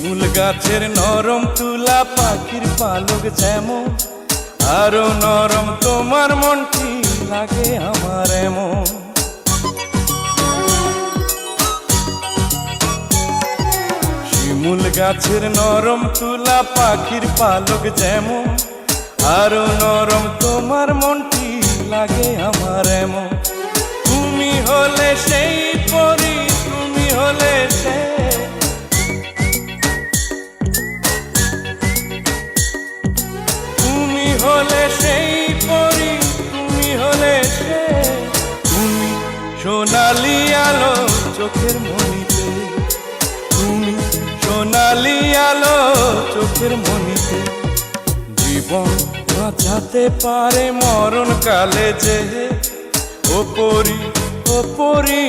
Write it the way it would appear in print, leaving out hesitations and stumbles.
শিমুল গাছের নরম তুলা পাখির পালক যেমন, আরো নরম তোমার মনটি লাগে আমার এমন। শিমুল গাছের নরম তুলা পাখির পালক যেমন, আরো নরম তোমার মনটি লাগে আমার এমন। তুমি হলে সেই পরি, তুমি হলে সে, তুমি হলে সেই পরি, তুমি হলে সে। তুমি সোনালি আলো চোখের মনিতে, তুমি সোনালি আলো চোখের মনিতে। জীবন বাঁচাতে পারে মরণ কালে যে, ও পরি, ও পরি।